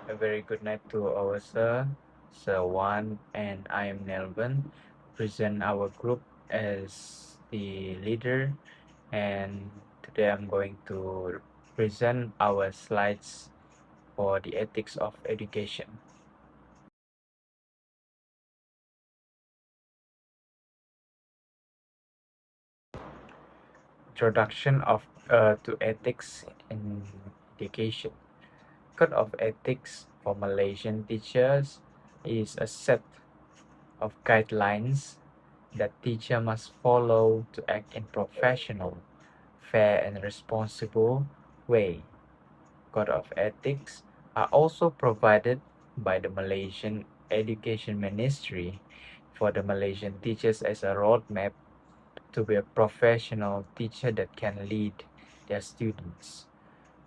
A very good night to our Sir Juan, and I am Nelvin. Present our group as the leader, and today I'm going to present our slides for the ethics of education. Introduction to ethics in education. Code of ethics for Malaysian teachers is a set of guidelines that teacher must follow to act in professional, fair and responsible way. Code of ethics are also provided by the Malaysian Education Ministry for the Malaysian teachers as a roadmap to be a professional teacher that can lead their students.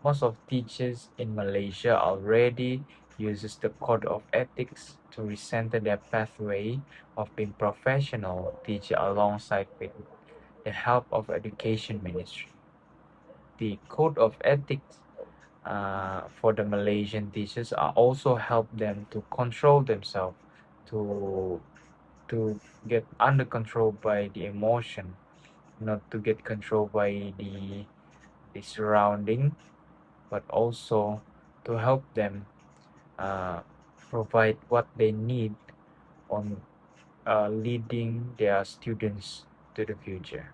Most of teachers in Malaysia already uses the code of ethics to recenter their pathway of being professional teacher alongside with the help of education ministry. The code of ethics for the Malaysian teachers are also help them to control themselves, to to get under control by the emotion, not to get controlled by the surrounding, but also to help them uh, provide what they need on leading their students to the future.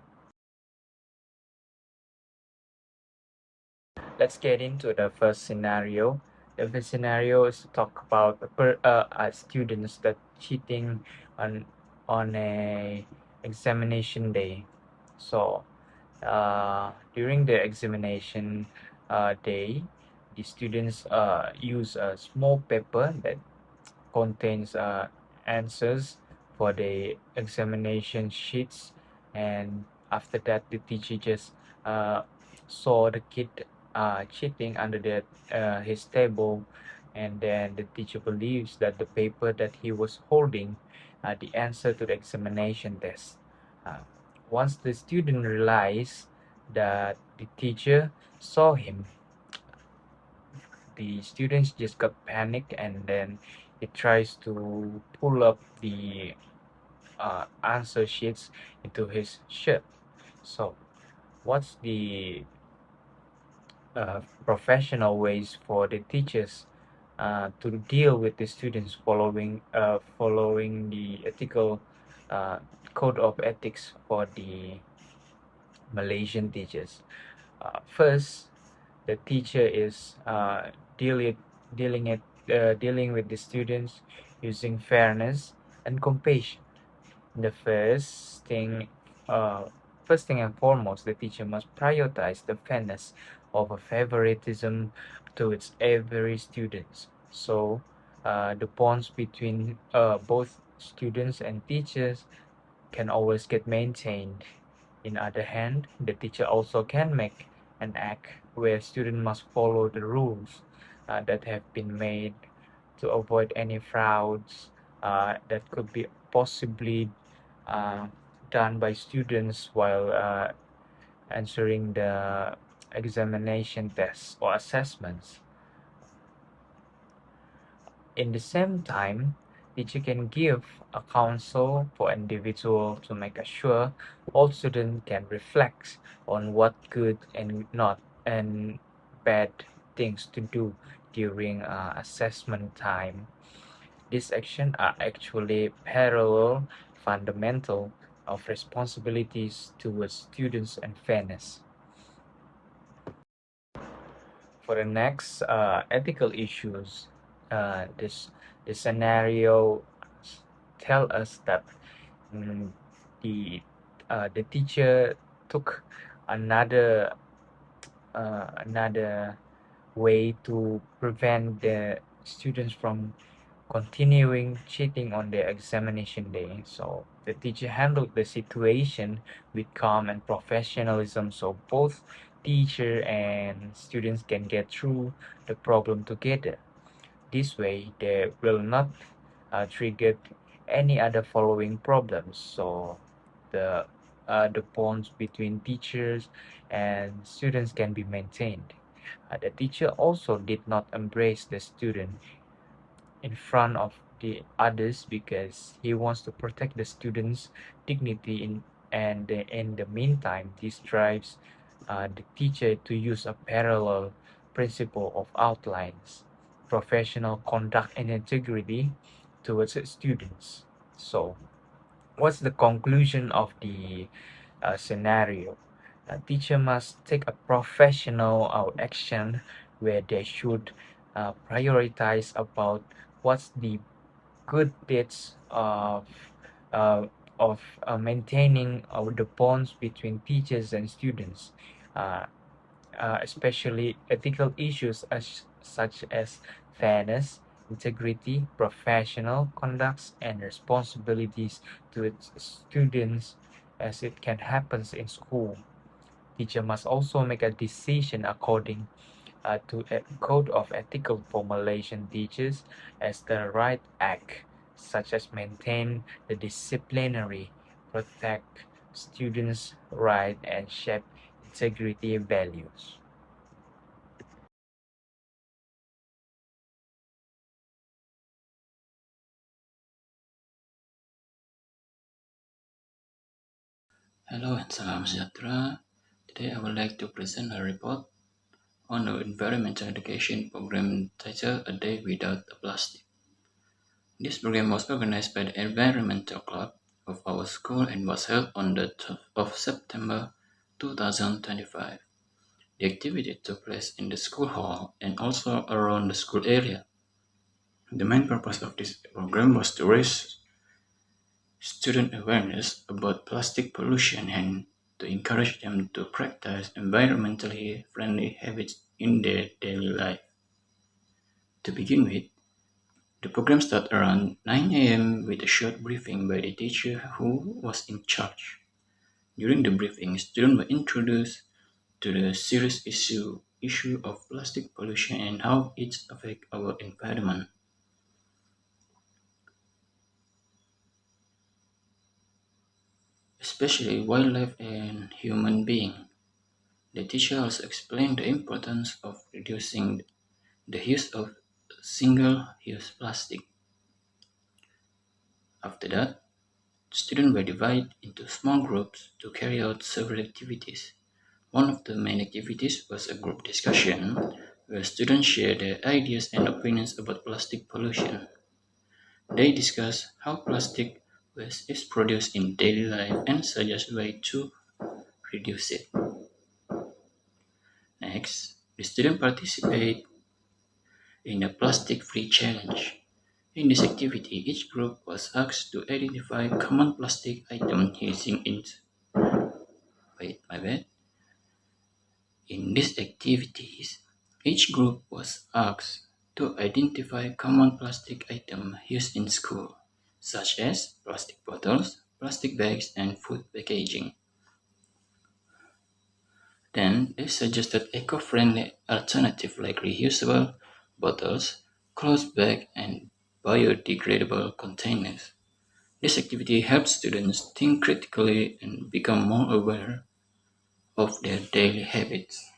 Let's get into the first scenario. The first scenario is to talk about students that cheating on a examination day. So during the examination day, the students use a small paper that contains answers for the examination sheets, and after that the teacher just uh, saw the kid cheating under his table, and then the teacher believes that the paper that he was holding the answer to the examination test. uh, Once the student realized that the teacher saw him, the students just got panic, and then it tries to pull up the answer sheets into his shirt. So what's the professional ways for the teachers to deal with the students following the ethical uh, code of ethics for the Malaysian teachers? First, the teacher is dealing dealing with the students using fairness and compassion. The uh, first thing and foremost, the teacher must prioritize the fairness over favoritism towards every students. So the bonds between both students and teachers can always get maintained. In other hand, the teacher also can make an act where student must follow the rules that have been made to avoid any frauds that could be possibly uh, done by students while answering the examination tests or assessments. In the same time, teacher can give a counsel for individual to make sure all students can reflect on what good and not and bad things to do during assessment time. These actions are actually parallel fundamental of responsibilities towards students and fairness. For the next ethical issues, this scenario tell us that mm, the teacher took another another way to prevent the students from continuing cheating on their examination day. So the teacher handled the situation with calm and professionalism, so both teacher and students can get through the problem together. This way, they will not trigger any other following problems. So the bonds between teachers and students can be maintained. The teacher also did not embrace the student in front of the others because he wants to protect the student's dignity and in the meantime this drives the teacher to use a parallel principle of outlines professional conduct and integrity towards the students. So what's the conclusion of the scenario? A teacher must take a professional action where they should prioritize about what's the good bits uh, maintaining the bonds between teachers and students, uh, especially ethical issues such as fairness, integrity, professional conducts, and responsibilities to its students as it can happen in school. Teacher must also make a decision according to a code of ethical formulation teaches as the right act, such as maintain the disciplinary, protect students' right, and shape integrity values. Hello and salam sejahtera. Today I would like to present a report on the environmental education program titled A Day Without Plastic. This program was organized by the Environmental Club of our school and was held on the 12th of September 2025. The activity took place in the school hall and also around the school area. The main purpose of this program was to raise student awareness about plastic pollution and to encourage them to practice environmentally friendly habits in their daily life. To begin with, the program started around 9 a.m. with a short briefing by the teacher who was in charge. During the briefing, students were introduced to the serious issue of plastic pollution and how it affects our environment, especially wildlife and human beings. The teacher also explained the importance of reducing the use of single-use plastic. After that, students were divided into small groups to carry out several activities. One of the main activities was a group discussion where students shared their ideas and opinions about plastic pollution. They discussed how plastic waste is produced in daily life and suggest ways to reduce it. Next, the students participate in a plastic-free challenge. In this activity, each group was asked to identify common plastic items using its wait, my bad. In these activities, each group was asked to identify common plastic items used in school, such as plastic bottles, plastic bags, and food packaging. Then they suggested eco-friendly alternatives like reusable bottles, cloth bags, and biodegradable containers. This activity helps students think critically and become more aware of their daily habits.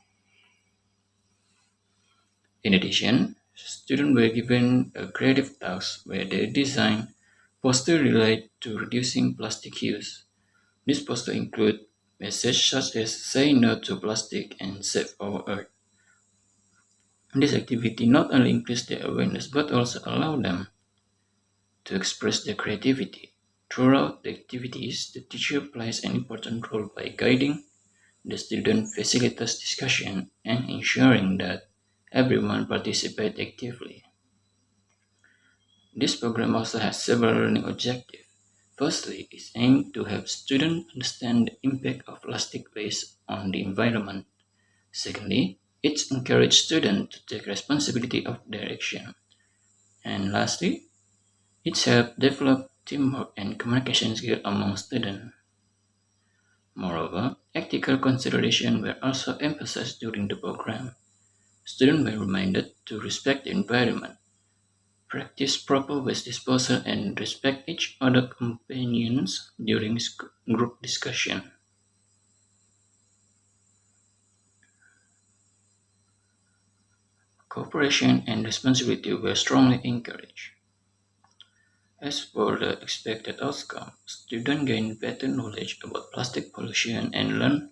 In addition, students were given a creative task where they design posters related to reducing plastic use. This poster include messages such as "Say no to plastic" and "Save our Earth." This activity not only increased their awareness but also allowed them to express their creativity. Throughout the activities, the teacher plays an important role by guiding the student, facilitates discussion, and ensuring that everyone participates actively. This program also has several learning objectives. Firstly, it aims to help students understand the impact of plastic waste on the environment. Secondly, it encourages students to take responsibility of their action. And lastly, it helps develop teamwork and communication skills among students. Moreover, ethical considerations were also emphasized during the program. Students were reminded to respect the environment, practice proper waste disposal, and respect each other's companions during group discussion. cooperation, and responsibility were strongly encouraged. As for the expected outcome, students gain better knowledge about plastic pollution and learn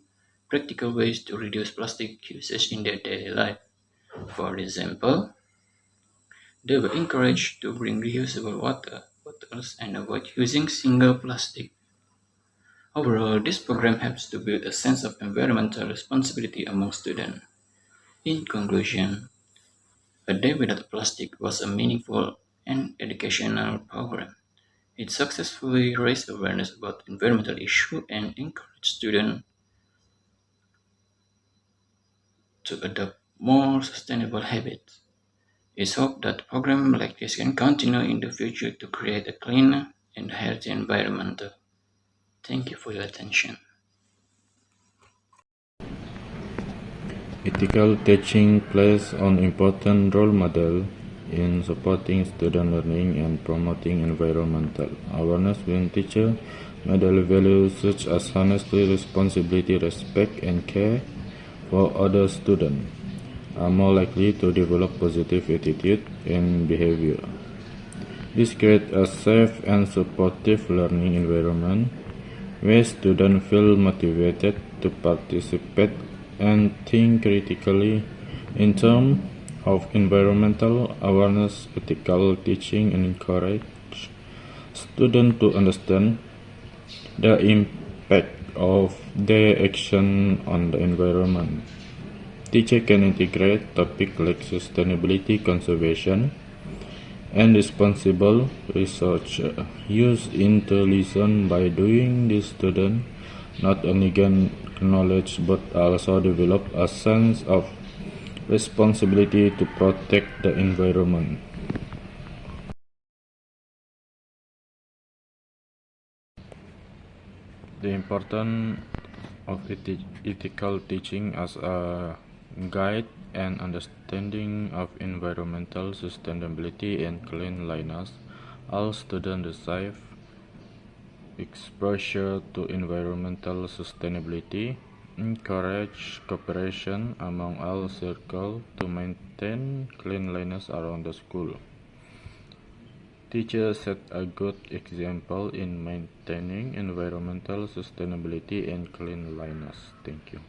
practical ways to reduce plastic usage in their daily life. For example, they were encouraged to bring reusable water bottles and avoid using single plastic. Overall, this program helps to build a sense of environmental responsibility among students. In conclusion, A Day Without Plastic was a meaningful and educational program. It successfully raised awareness about environmental issues and encouraged students to adopt more sustainable habits. It's hoped that programs like this can continue in the future to create a cleaner and healthy environment. Thank you for your attention. Ethical teaching plays an important role model in supporting student learning and promoting environmental awareness when teachers model values such as honesty, responsibility, respect, and care for other students are more likely to develop positive attitude and behavior. This creates a safe and supportive learning environment where students feel motivated to participate and think critically. In terms of environmental awareness, ethical teaching encourage students to understand the impact of their action on the environment. Teachers can integrate topics like sustainability, conservation, and responsible research use into lesson. By doing this, students not only gain knowledge but also develop a sense of responsibility to protect the environment. The importance of ethical teaching as a guide and understanding of environmental sustainability and cleanliness. All students receive exposure to environmental sustainability, encourage cooperation among all circles to maintain cleanliness around the school. Teachers set a good example in maintaining environmental sustainability and cleanliness. Thank you.